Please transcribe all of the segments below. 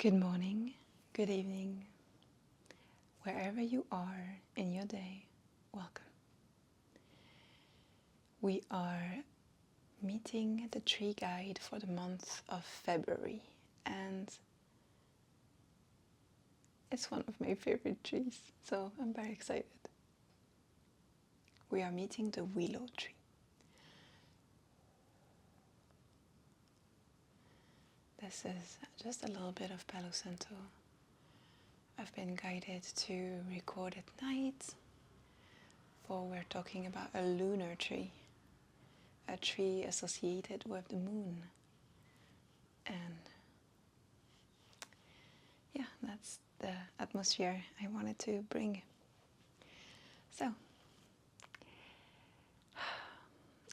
Good morning, good evening, wherever you are in your day, welcome. We are meeting the tree guide for the month of February, and it's one of my favorite trees, so I'm very excited. We are meeting the Willow Tree. This is just a little bit of Palo Santo. I've been guided to record at night, for we're talking about a lunar tree, a tree associated with the moon. And yeah, that's the atmosphere I wanted to bring. So,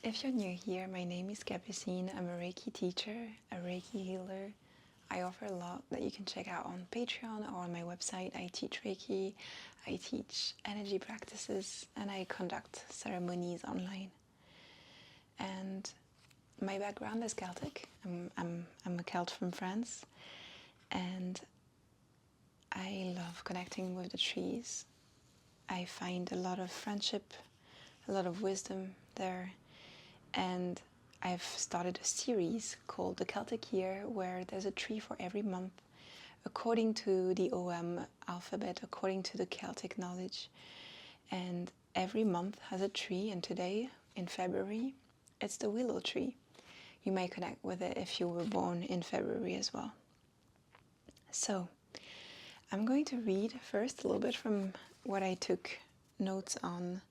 if you're new here, my name is Capucine. I'm a Reiki teacher, a Reiki healer. I offer a lot that you can check out on Patreon or on my website. I teach Reiki, I teach energy practices, and I conduct ceremonies online. And my background is Celtic. I'm a Celt from France, and I love connecting with the trees. I find a lot of friendship, a lot of wisdom there, and I've started a series called the Celtic Year, where there's a tree for every month according to the OM alphabet, according to the Celtic knowledge. And every month has a tree, and today in February it's the willow tree. You may connect with it if you were born in February as well. So I'm going to read first a little bit from what I took notes on,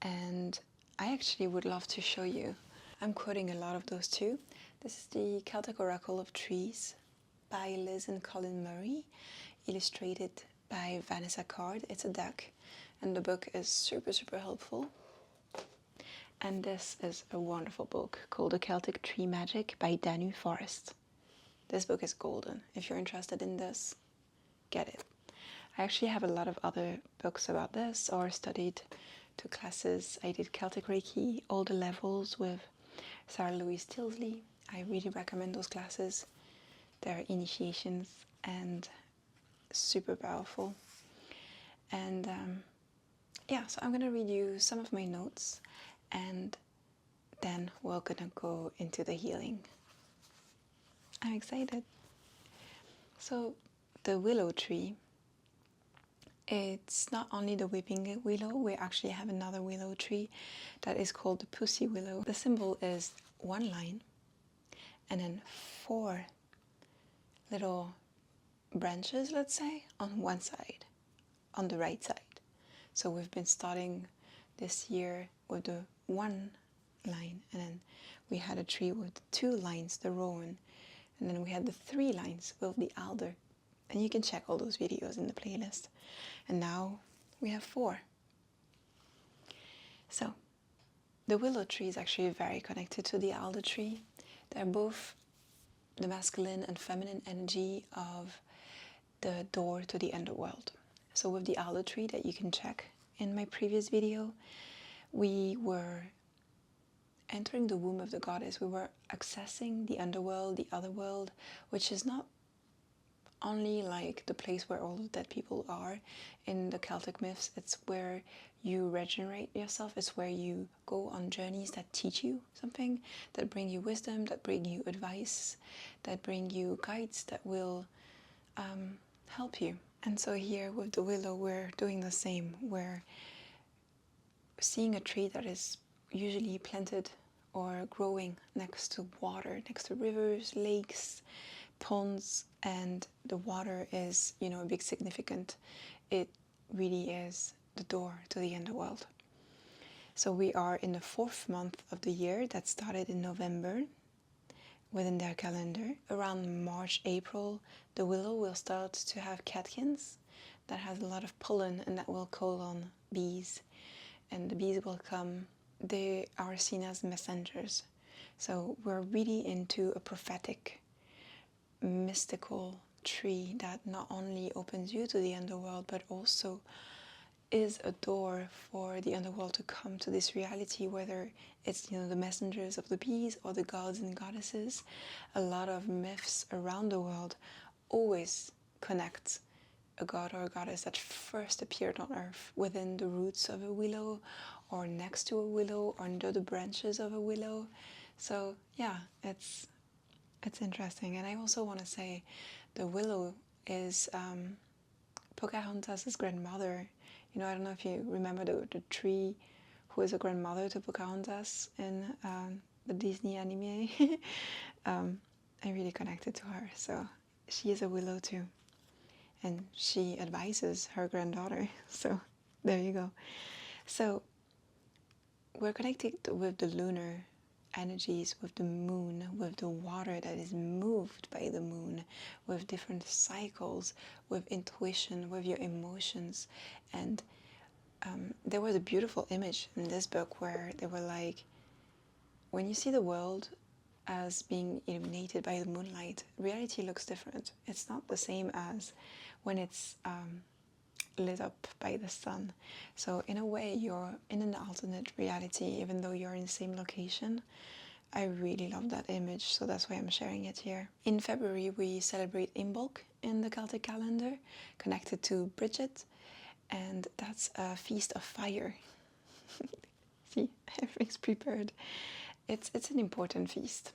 and I actually would love to show you. I'm quoting a lot of those too. This is the Celtic Oracle of Trees by Liz and Colin Murray, illustrated by Vanessa Card. It's a deck, and the book is super helpful. And this is a wonderful book called The Celtic Tree Magic by Danu Forrest. This book is golden. If you're interested in this, get it. I actually have a lot of other books about this, or studied to classes. I did Celtic Reiki, all the levels, with Sarah Louise Tilsley. I really recommend those classes. They're initiations and super powerful. And yeah, so I'm going to read you some of my notes, and then we're going to go into the healing. I'm excited. So the willow tree, it's not only the weeping willow. We actually have another willow tree that is called the pussy willow. The symbol is one line and then 4 little branches, let's say, on one side, on the right side. So we've been starting this year with the 1 line, and then we had a tree with 2 lines, the rowan, and then we had the 3 lines with the alder. And you can check all those videos in the playlist. And now we have 4. So the willow tree is actually very connected to the alder tree. They're both the masculine and feminine energy of the door to the underworld. So with the alder tree, that you can check in my previous video, we were entering the womb of the goddess. We were accessing the underworld, the other world, which is not only like the place where all the dead people are in the Celtic myths. It's where you regenerate yourself. It's where you go on journeys that teach you something, that bring you wisdom, that bring you advice, that bring you guides that will help you. And so here with the willow, we're doing the same. We're seeing a tree that is usually planted or growing next to water, next to rivers, lakes, ponds, and the water is, a big significant. It really is the door to the underworld. So we are in the 4th month of the year that started in November within their calendar. Around March, April, the willow will start to have catkins that has a lot of pollen, and that will call on bees. And the bees will come. They are seen as messengers. So we're really into a prophetic, mystical tree that not only opens you to the underworld, but also is a door for the underworld to come to this reality, whether it's the messengers of the bees or the gods and goddesses. A lot of myths around the world always connect a god or a goddess that first appeared on earth within the roots of a willow, or next to a willow, or under the branches of a willow. So yeah, it's interesting. And I also want to say the willow is Pocahontas' grandmother. You know, I don't know if you remember the tree who is a grandmother to Pocahontas in the Disney anime. I really connected to her, so she is a willow too. And she advises her granddaughter, so there you go. So we're connected with the lunar energies, with the moon, with the water that is moved by the moon, with different cycles, with intuition, with your emotions. And there was a beautiful image in this book where they were like, when you see the world as being illuminated by the moonlight, reality looks different. It's not the same as when it's lit up by the sun. So in a way, you're in an alternate reality, even though you're in the same location. I really love that image, so that's why I'm sharing it here. In February, we celebrate Imbolc in the Celtic calendar, connected to Bridget, and that's a feast of fire. See, everything's prepared. It's an important feast.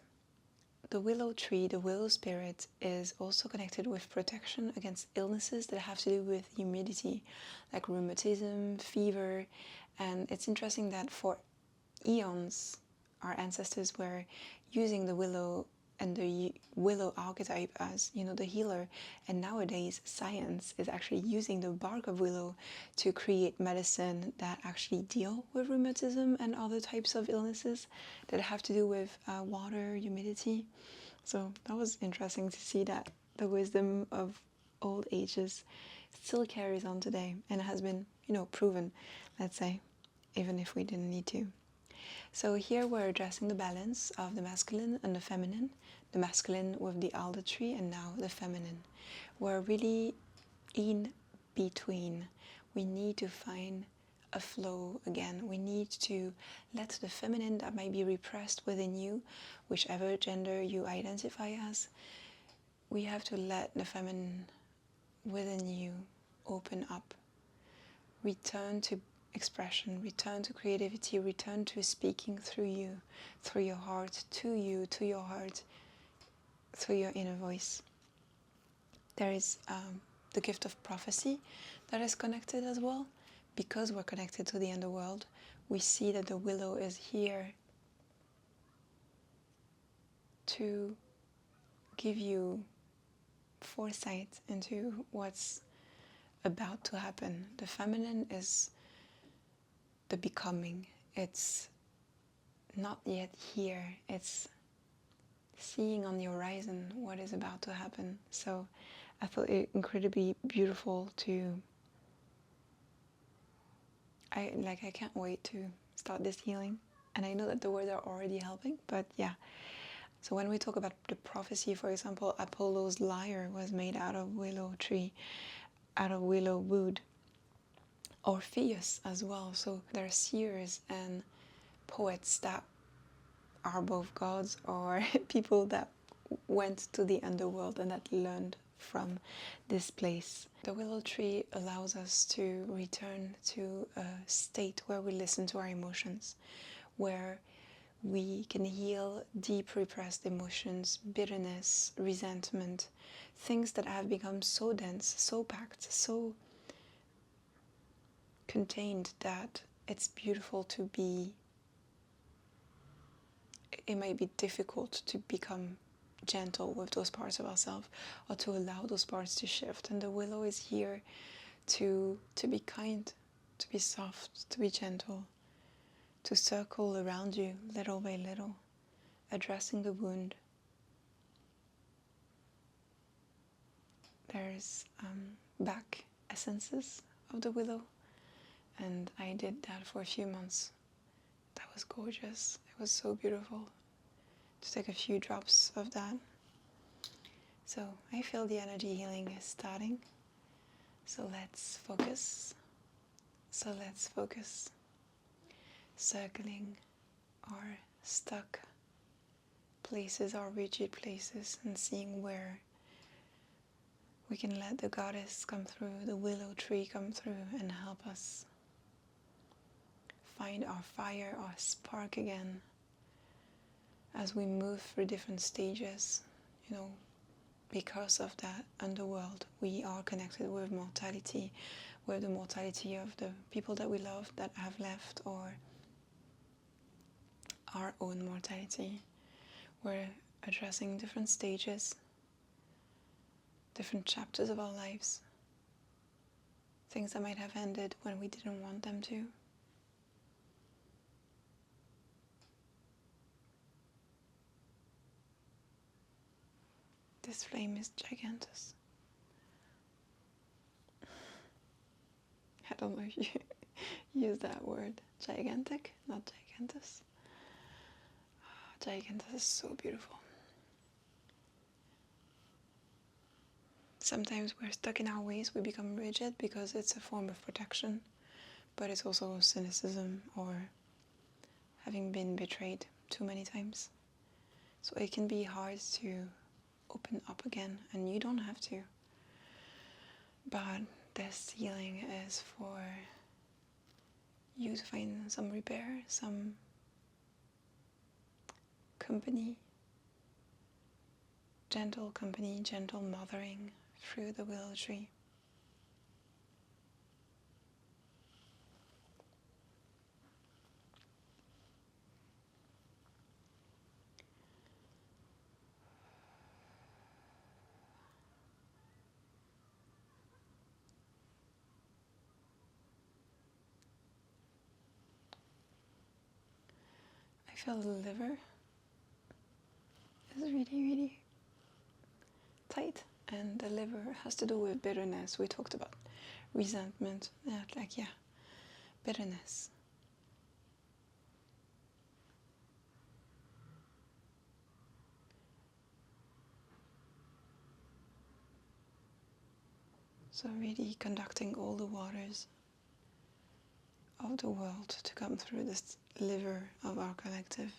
The willow tree, the willow spirit, is also connected with protection against illnesses that have to do with humidity, like rheumatism, fever. And it's interesting that for eons, our ancestors were using the willow and the willow archetype as, you know, the healer. And nowadays, science is actually using the bark of willow to create medicine that actually deal with rheumatism and other types of illnesses that have to do with water, humidity. So that was interesting to see that the wisdom of old ages still carries on today and has been, you know, proven, let's say, even if we didn't need to. So here we're addressing the balance of the masculine and the feminine, the masculine with the alder tree, and now the feminine. We're really in between. We need to find a flow again. We need to let the feminine that might be repressed within you, whichever gender you identify as, we have to let the feminine within you open up. Return to expression, return to creativity, return to speaking through you, through your heart, to you, to your heart, through your inner voice. There is the gift of prophecy that is connected as well. Because we're connected to the underworld, we see that the willow is here to give you foresight into what's about to happen. The feminine is the becoming. It's not yet here. It's seeing on the horizon what is about to happen. So I thought it incredibly beautiful to... I can't wait to start this healing. And I know that the words are already helping, but yeah. So when we talk about the prophecy, for example, Apollo's lyre was made out of willow tree, out of willow wood. Orpheus as well. So there are seers and poets that are both gods or people that went to the underworld and that learned from this place. The willow tree allows us to return to a state where we listen to our emotions, where we can heal deep repressed emotions, bitterness, resentment, things that have become so dense, so packed, so contained that it's beautiful to be... It might be difficult to become gentle with those parts of ourselves, or to allow those parts to shift. And the willow is here to be kind, to be soft, to be gentle, to circle around you little by little, addressing the wound. There's back essences of the willow, and I did that for a few months. That was gorgeous. It was so beautiful to take a few drops of that. So I feel the energy healing is starting. So let's focus. Circling our stuck places, our rigid places, and seeing where We can let the goddess come through, the willow tree come through and help us find our fire, our spark again as we move through different stages. Because of that underworld, we are connected with mortality, with the mortality of the people that we love that have left, or our own mortality. We're addressing different stages, different chapters of our lives, things that might have ended when we didn't want them to. This flame is gigantus. I don't know if you use that word. Gigantic, not gigantus. Gigantus is so beautiful. Sometimes we're stuck in our ways, we become rigid because it's a form of protection, but it's also cynicism or having been betrayed too many times. So it can be hard to open up again, and you don't have to. But this healing is for you to find some repair, some company, gentle mothering through the willow tree. I feel the liver is really, really tight, and the liver has to do with bitterness. We talked about resentment, bitterness. So really conducting all the waters of the world to come through this liver of our collective.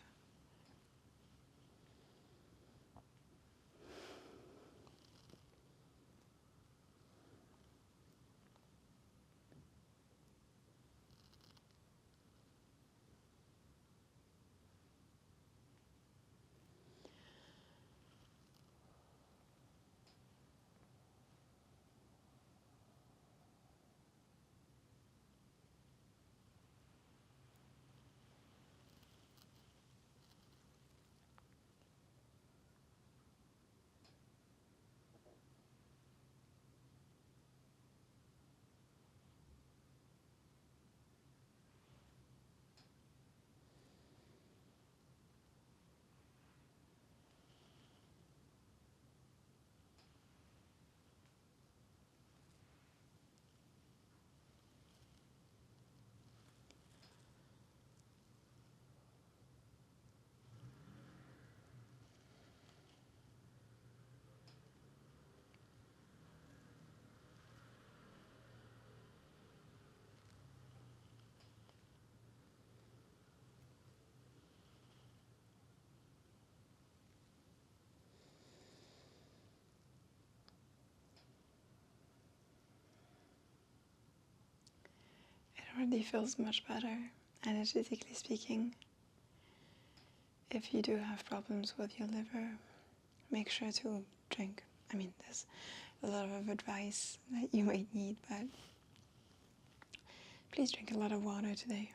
It already feels much better, energetically speaking. If you do have problems with your liver, make sure to drink. There's a lot of advice that you might need, but please drink a lot of water today,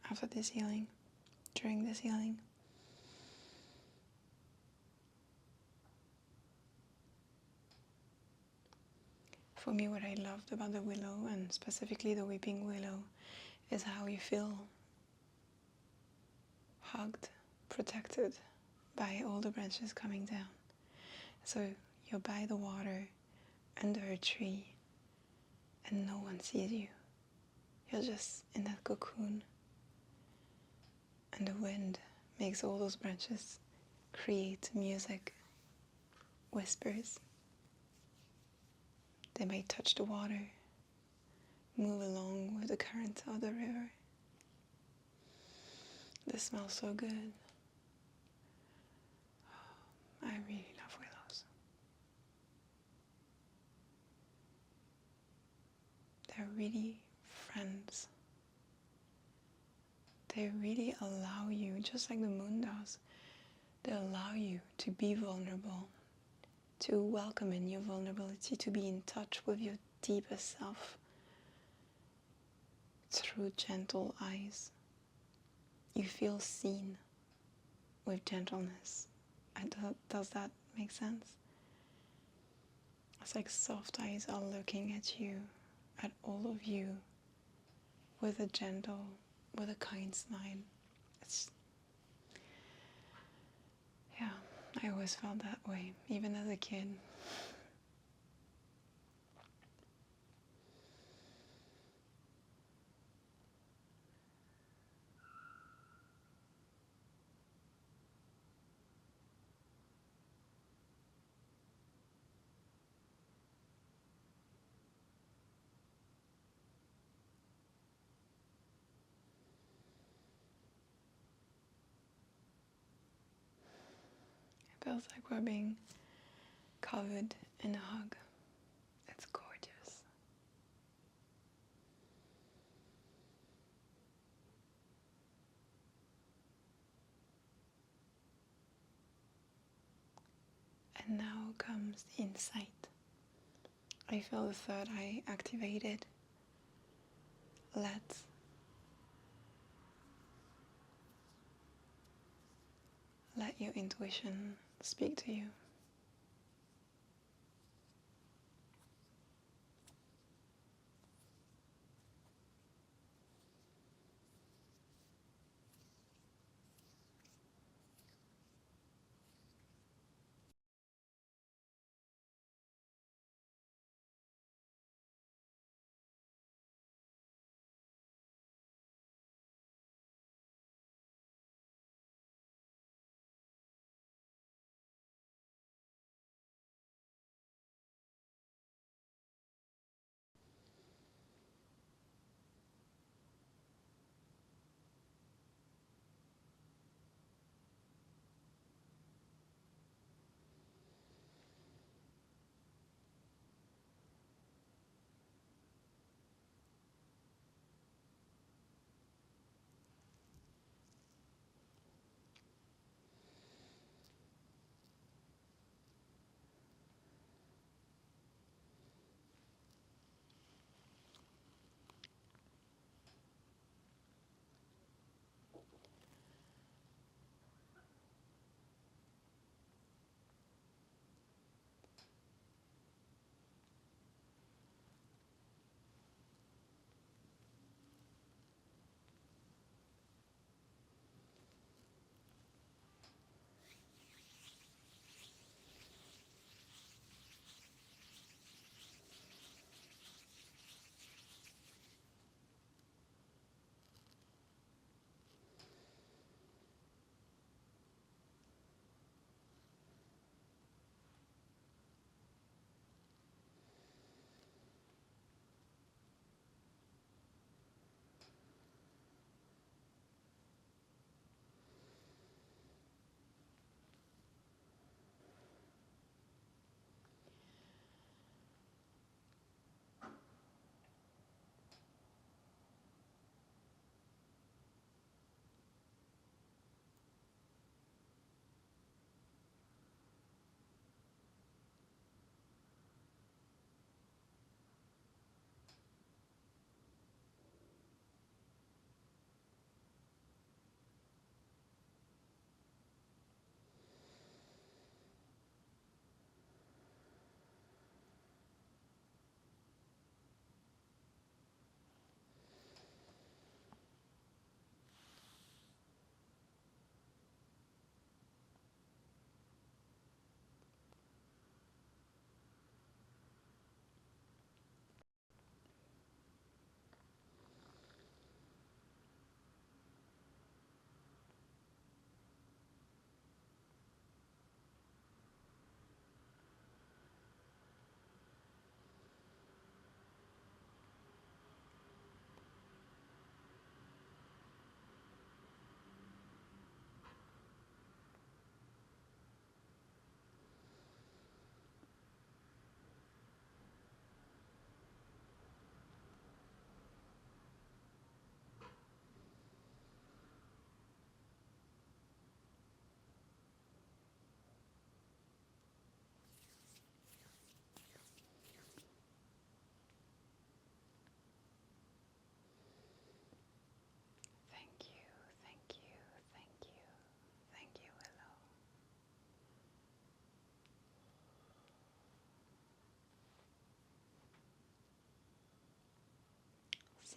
after this healing, during this healing. For me, what I loved about the willow, and specifically the weeping willow, is how you feel hugged, protected by all the branches coming down. So you're by the water, under a tree, and no one sees you. You're just in that cocoon, and the wind makes all those branches create music, whispers. They might touch the water, move along with the current of the river. This smells so good. I really love willows. they're really friends. They really allow you, just like the moon does, they allow you to be vulnerable, to welcome in your vulnerability, to be in touch with your deepest self through gentle eyes. You feel seen with gentleness. Does that make sense? It's like soft eyes are looking at you, at all of you, with a gentle, with a kind smile. Yeah, I always felt that way, even as a kid. It feels like we're being covered in a hug. It's gorgeous. And now comes the insight. I feel the third eye activated. Let your intuition speak to you.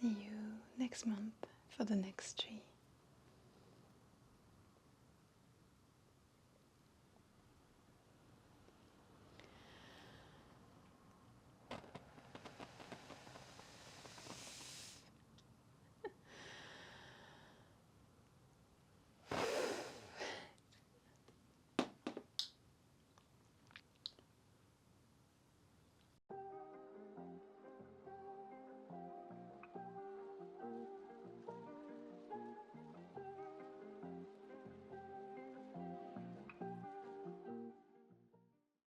see you next month for the next tree.